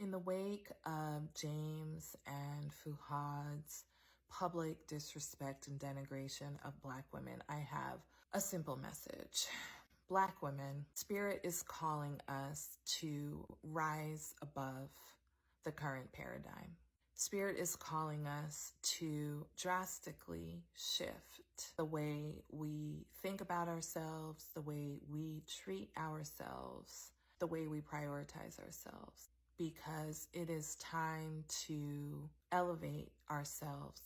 In the wake of James and Fuhad's public disrespect and denigration of Black women, I have a simple message. Black women, Spirit is calling us to rise above the current paradigm. Spirit is calling us to drastically shift the way we think about ourselves, the way we treat ourselves, the way we prioritize ourselves, because it is time to elevate ourselves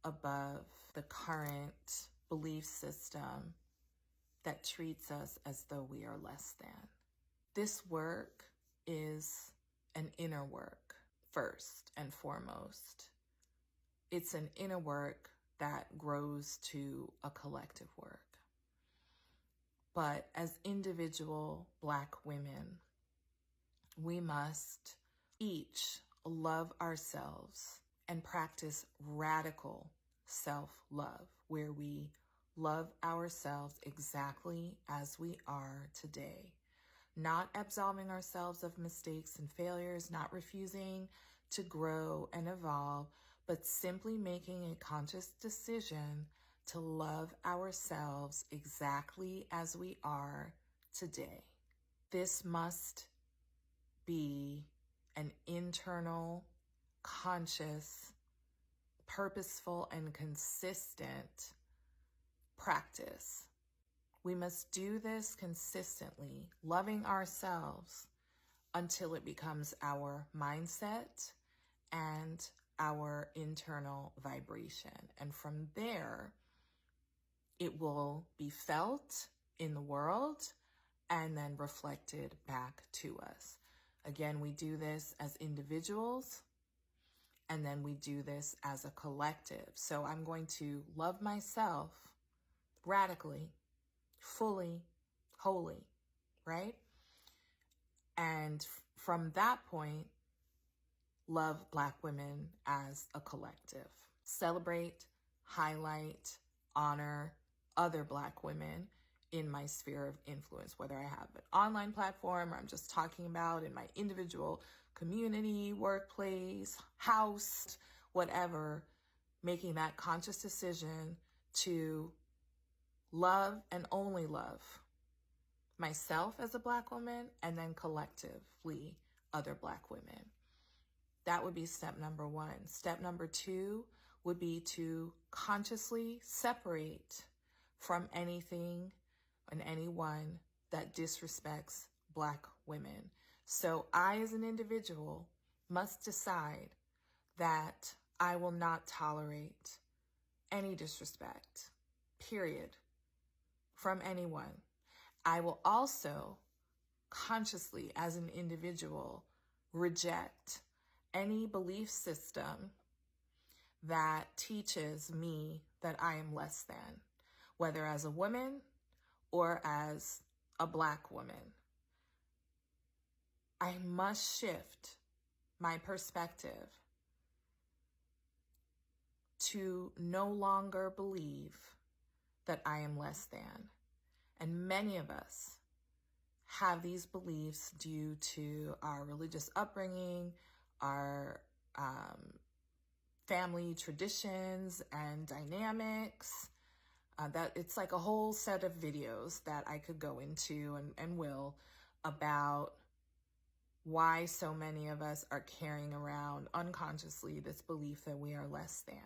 above the current belief system that treats us as though we are less than. This work is an inner work, first and foremost. It's an inner work that grows to a collective work. But as individual Black women, we must each love ourselves and practice radical self-love, where we love ourselves exactly as we are today, not absolving ourselves of mistakes and failures, not refusing to grow and evolve, but simply making a conscious decision to love ourselves exactly as we are today. This must be an internal, conscious, purposeful, and consistent practice. We must do this consistently, loving ourselves until it becomes our mindset and our internal vibration. And from there, it will be felt in the world and then reflected back to us. Again, we do this as individuals, and then we do this as a collective. So I'm going to love myself radically, fully, wholly, right? And from that point, love Black women as a collective. Celebrate, highlight, honor other Black women in my sphere of influence, whether I have an online platform or I'm just talking about in my individual community, workplace, house, whatever, making that conscious decision to love and only love myself as a Black woman, and then collectively other Black women. That would be step number one. Step number two would be to consciously separate from anything and anyone that disrespects Black women. So I, as an individual, must decide that I will not tolerate any disrespect, period, from anyone. I will also consciously, as an individual, reject any belief system that teaches me that I am less than, whether as a woman or as a Black woman. I must shift my perspective to no longer believe that I am less than. And many of us have these beliefs due to our religious upbringing, our family traditions and dynamics. That it's like a whole set of videos that I could go into and will, about why so many of us are carrying around unconsciously this belief that we are less than.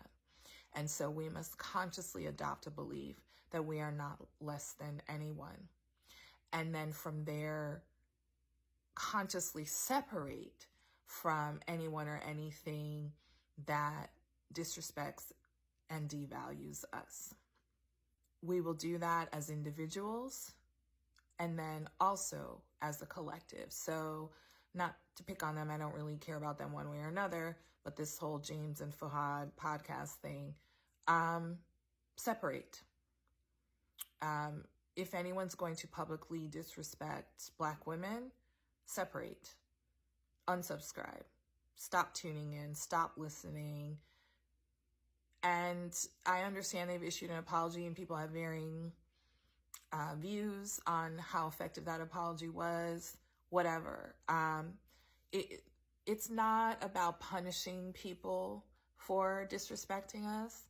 And so we must consciously adopt a belief that we are not less than anyone. And then from there, consciously separate from anyone or anything that disrespects and devalues us. We will do that as individuals and then also as a collective. So not to pick on them, I don't really care about them one way or another, but this whole James and Fuhad podcast thing, separate. If anyone's going to publicly disrespect Black women, separate, unsubscribe, stop tuning in, stop listening. And I understand they've issued an apology and people have varying views on how effective that apology was, whatever. It it's not about punishing people for disrespecting us.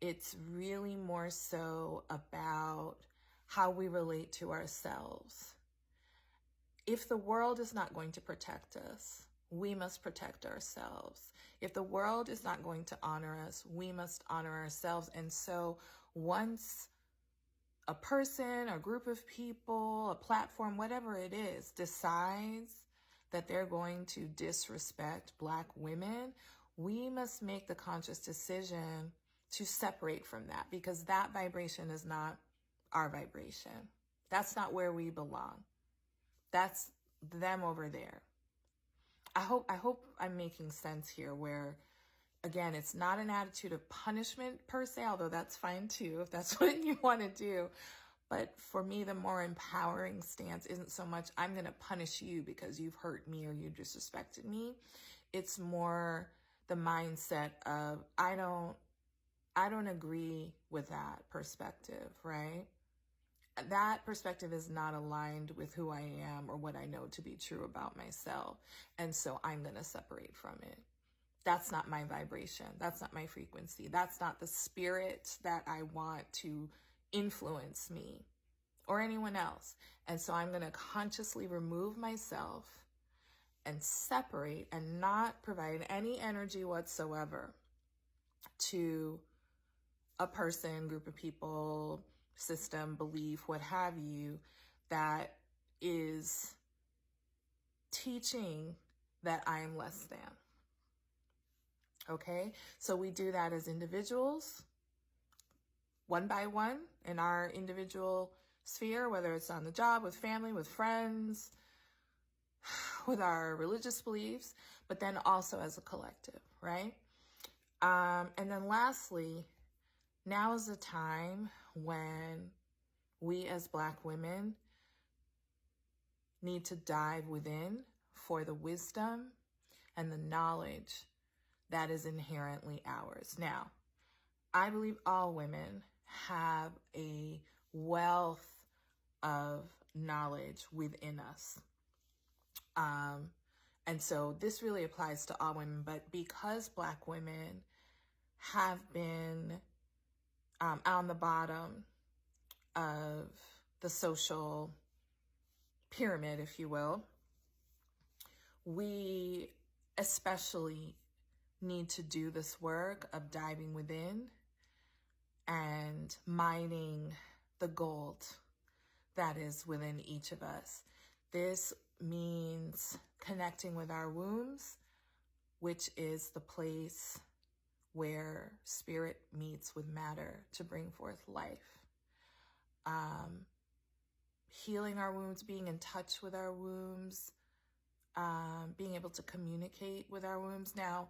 It's really more so about how we relate to ourselves. If the world is not going to protect us, we must protect ourselves. If the world is not going to honor us, we must honor ourselves. And so once a person, a group of people, a platform, whatever it is, decides that they're going to disrespect Black women, we must make the conscious decision to separate from that, because that vibration is not our vibration. That's not where we belong. That's them over there. I hope I'm making sense here, where, again, it's not an attitude of punishment per se, although that's fine too, if that's what you want to do. But for me, the more empowering stance isn't so much, I'm going to punish you because you've hurt me or you disrespected me. It's more the mindset of, I don't agree with that perspective, right? That perspective is not aligned with who I am or what I know to be true about myself. And so I'm going to separate from it. That's not my vibration. That's not my frequency. That's not the spirit that I want to influence me or anyone else. And so I'm going to consciously remove myself and separate and not provide any energy whatsoever to a person, group of people, system, belief, what have you, that is teaching that I am less than. Okay, so we do that as individuals, one by one, in our individual sphere, whether it's on the job, with family, with friends, with our religious beliefs, but then also as a collective, right? And then lastly, now is the time when we as Black women need to dive within for the wisdom and the knowledge that is inherently ours. Now, I believe all women have a wealth of knowledge within us. And so this really applies to all women, but because Black women have been on the bottom of the social pyramid, if you will, we especially need to do this work of diving within and mining the gold that is within each of us. This means connecting with our wombs, which is the place where spirit meets with matter to bring forth life. Healing our wombs, being in touch with our wombs, being able to communicate with our wombs. Now,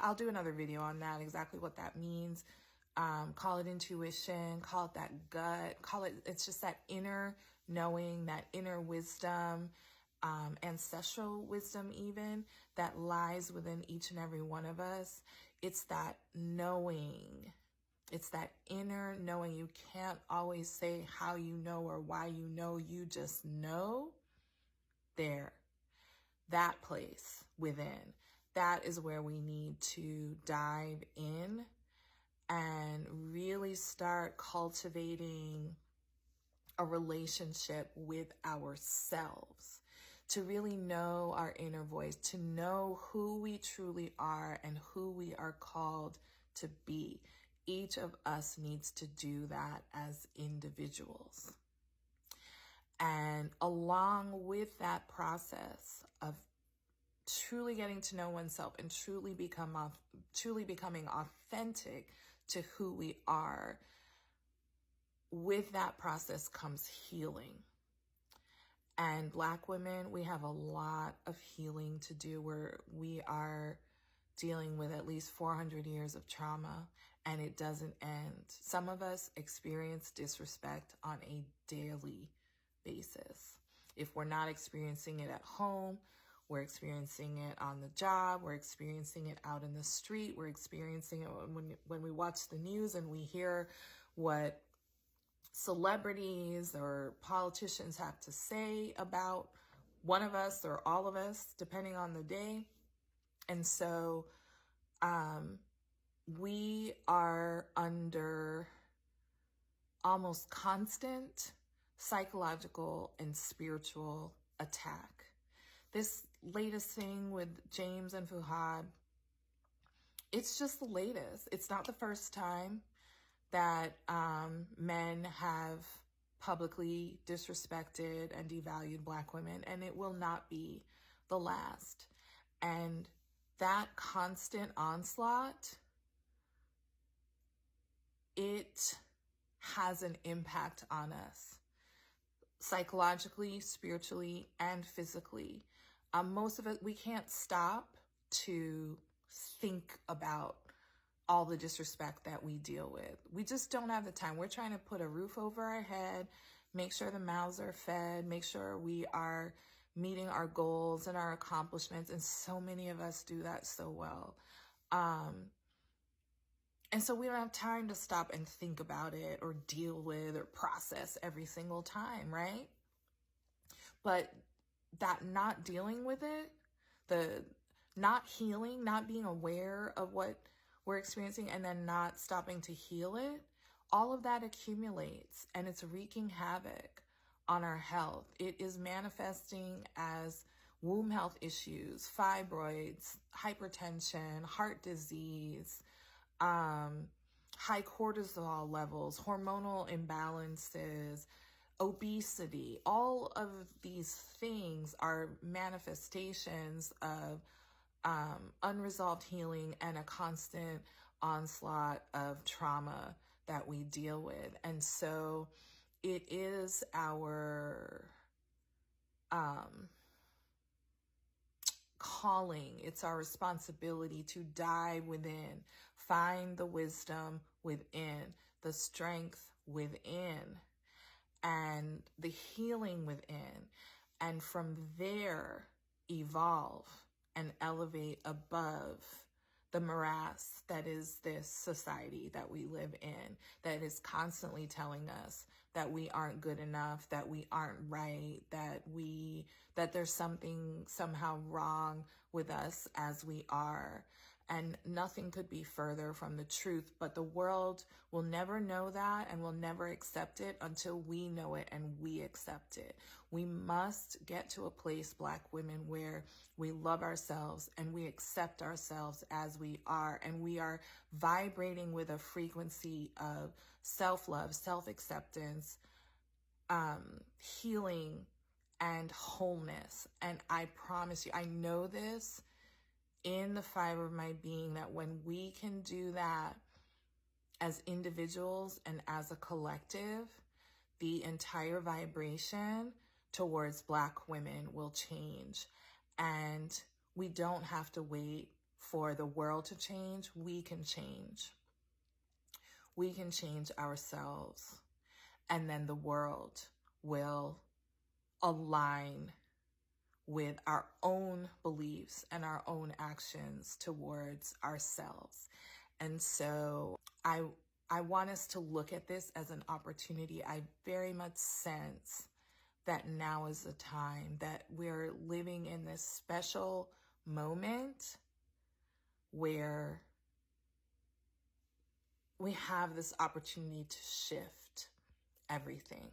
I'll do another video on that, exactly what that means. Call it intuition, call it that gut, it's just that inner knowing, that inner wisdom, ancestral wisdom even, that lies within each and every one of us. It's that knowing. It's that inner knowing. You can't always say how you know or why you know. You just know. There. That place within. That is where we need to dive in and really start cultivating a relationship with ourselves, to really know our inner voice, to know who we truly are and who we are called to be. Each of us needs to do that as individuals. And along with that process of truly getting to know oneself and truly becoming authentic to who we are, with that process comes healing. And Black women, we have a lot of healing to do, where we are dealing with at least 400 years of trauma, and it doesn't end. Some of us experience disrespect on a daily basis. If we're not experiencing it at home, we're experiencing it on the job, we're experiencing it out in the street, we're experiencing it when we watch the news and we hear what celebrities or politicians have to say about one of us or all of us, depending on the day. And so we are under almost constant psychological and spiritual attack. This latest thing with James and Fuhad, it's just the latest. It's not the first time that men have publicly disrespected and devalued Black women, and it will not be the last. And that constant onslaught, it has an impact on us psychologically, spiritually, and physically. Most of it, we can't stop to think about all the disrespect that we deal with. We just don't have the time. We're trying to put a roof over our head, make sure the mouths are fed, make sure we are meeting our goals and our accomplishments. And so many of us do that so well. And so we don't have time to stop and think about it or deal with or process every single time, right? But that not dealing with it, the not healing, not being aware of what we're experiencing and then not stopping to heal it, all of that accumulates and it's wreaking havoc on our health. It is manifesting as womb health issues, fibroids, hypertension, heart disease, high cortisol levels, hormonal imbalances, obesity. All of these things are manifestations of unresolved healing and a constant onslaught of trauma that we deal with. And so it is our calling, it's our responsibility to dive within, find the wisdom within, the strength within, and the healing within, and from there evolve and elevate above the morass that is this society that we live in, that is constantly telling us that we aren't good enough, that we aren't right, that there's something somehow wrong with us as we are. And nothing could be further from the truth, but the world will never know that and will never accept it until we know it and we accept it. We must get to a place, Black women, where we love ourselves and we accept ourselves as we are, and we are vibrating with a frequency of self-love, self-acceptance, healing, and wholeness. And I promise you, I know this in the fiber of my being, that when we can do that as individuals and as a collective, the entire vibration towards Black women will change. And we don't have to wait for the world to change. We can change. We can change ourselves. And then the world will align with our own beliefs and our own actions towards ourselves. And so I want us to look at this as an opportunity. I very much sense that now is the time, that we're living in this special moment where we have this opportunity to shift everything.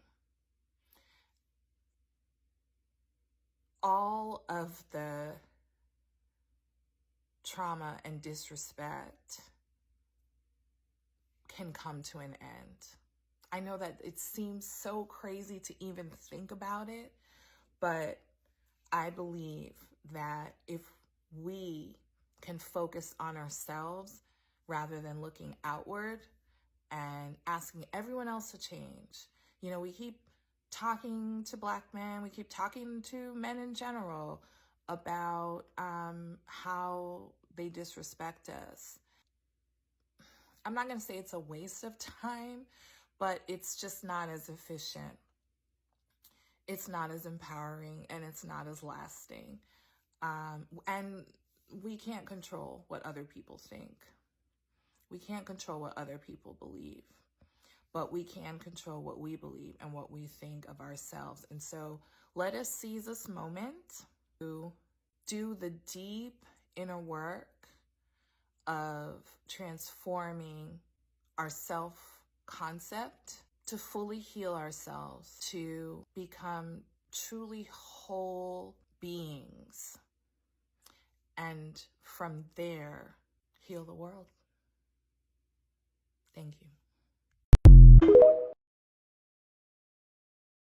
All of the trauma and disrespect can come to an end. I know that it seems so crazy to even think about it, but I believe that if we can focus on ourselves rather than looking outward and asking everyone else to change. You know, we keep talking to Black men, we keep talking to men in general about how they disrespect us. I'm not going to say it's a waste of time, but it's just not as efficient. It's not as empowering, and it's not as lasting. And we can't control what other people think. We can't control what other people believe, but we can control what we believe and what we think of ourselves. And so Let us seize this moment to do the deep inner work of transforming our self-concept, to fully heal ourselves, to become truly whole beings, and from there, heal the world. Thank you.